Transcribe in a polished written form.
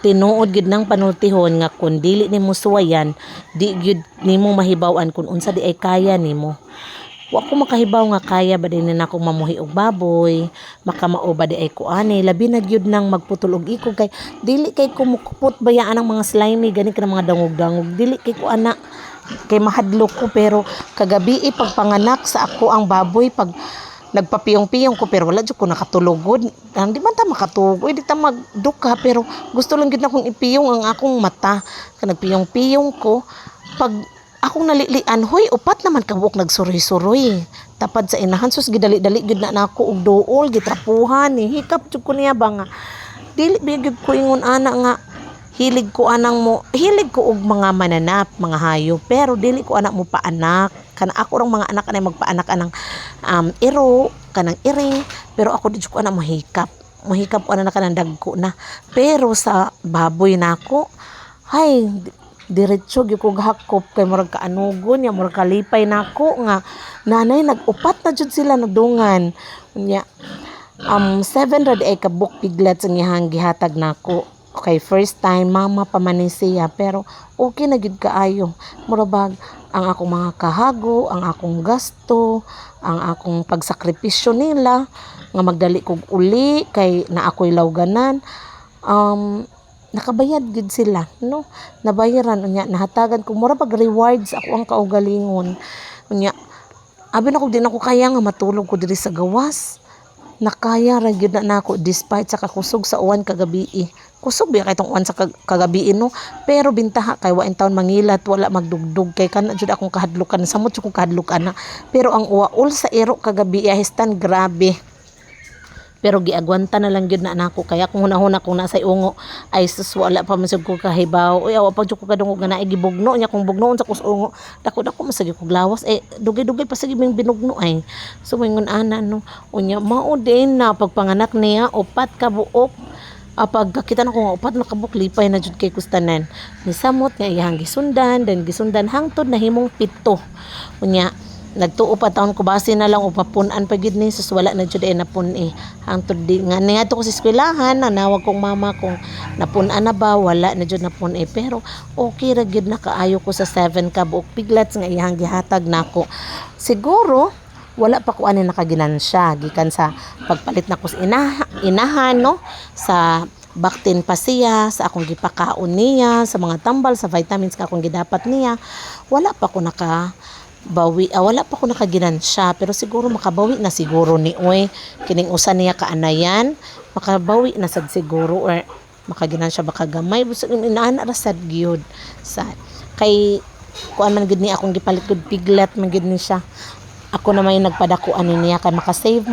tinuod gid nang panultihon nga kun dili nimo suwayan di gyud nimo mahibaw-an kun unsa di ay kaya nimo. Wa ko makahibaw nga kaya ba din na akong mamuhi og baboy, makamao ba di ay kuani, labi na gyud nang magputol og ikog kay dili kay kumukupot bayaan ang mga slimy gani ka mga dangog-dangog, dili kay ko ana kay mahadlok ko. Pero kagabi pagpanganak sa ako ang baboy, pag nagpapiyong-piyong ko pero wala jud ko nakatulogod. Di man ta makatugod, di ta magduka pero gusto lang gid na kong ipiyong ang akong mata. Kaya nagpiyong-piyong ko, pag akong nalilian, hoy upat naman kabuok nagsuroy-suroy. Tapad sa inahan sus gidali-dali gid na nako og duol, gitrapuhan ni hikap jud ko niya ba nga dili bigid ko ingon ana nga hilig ko og mga mananap, mga hayop, pero dili ko anak mo paanak. Kana ako rang mga anak anay magpaanak anang iro, kanang iring, pero ako di ko anak mohikap ko ana kanang dagko na. Pero sa baboy nako, hay diretso gyud ko gahakop kay murag kaanugon ya, murag kalipay nako nga nanay nag-upat na jud sila nagdungan unya. 7 rad ay kabuk piglets ang iyang gihatag nako. Okay, first time mama pa man ni siya, pero okay na gid kaayo. Murabag ang akong mga kahago, ang akong gasto, ang akong pagsakripisyo nila nga magdali kog uli kay na ako'y lawganan. Nakabayad gid sila, no? Nabayaran unya, nahatagan ko mura pag rewards ako ang kaugalingon. Unya, abi na ko din ako kaya nga matulog ko diri sa gawas. Nakaya ra gyud na nako despite sa kakusog sa uwan kagabi. Kusog biya kay tong uwan sa kagabi no, pero bintaha kay wa in taon mangilat, wala magdugdug kay kana jud akong kahadlukan, samot jud kong kahadlukan na. Pero ang uwaol sa iro kagabi histan grabe. Pero giagwanta na lang gyud na nako, kaya kung hunahuna kung nasa ungo ay sus wala pa man ko kahibaw. Uy awa pa jud ko kadungog nga naay gibugno nya, kung bugnoon sa kusungo dako masagi ko glawas dugay-dugay pa sige ming binugno ay. So mingon ana no unya mao din na pagpanganak niya upat ka buok. Pag kita na ko nga upat na kabuk lipay na jud kay kustanan ni samot nga iyang gisundan hangtod na himong 7 unya. Nagtuo pa taon ko base na lang upapunan pa gid ni sus wala na jud ay napun hangtod di nga niadto ko sa eskwelahan nanawag kong mama kung napunan na ba, wala na jud napun pero okay ra gid na kaayo ko sa 7 ka buok piglets nga iyang gihatag nako. Siguro wala pa ko ani nakaginansya gikan sa pagpalit nako sa inahan no, sa baktin pa siya sa akong gipakaon niya, sa mga tambal, sa vitamins ka akong gidapat niya, wala pa ko wala pa ko nakaginansya. Pero siguro makabawi na siguro ni oy kining usa niya kaanayan, makabawi na sad siguro or makaginansya baka gamay busog inaan ra sad gyud sa kay kuan man gid ni akong gipalit gud piglet man gid ni siya. Ako na may nagpadakuan niya kay makasave man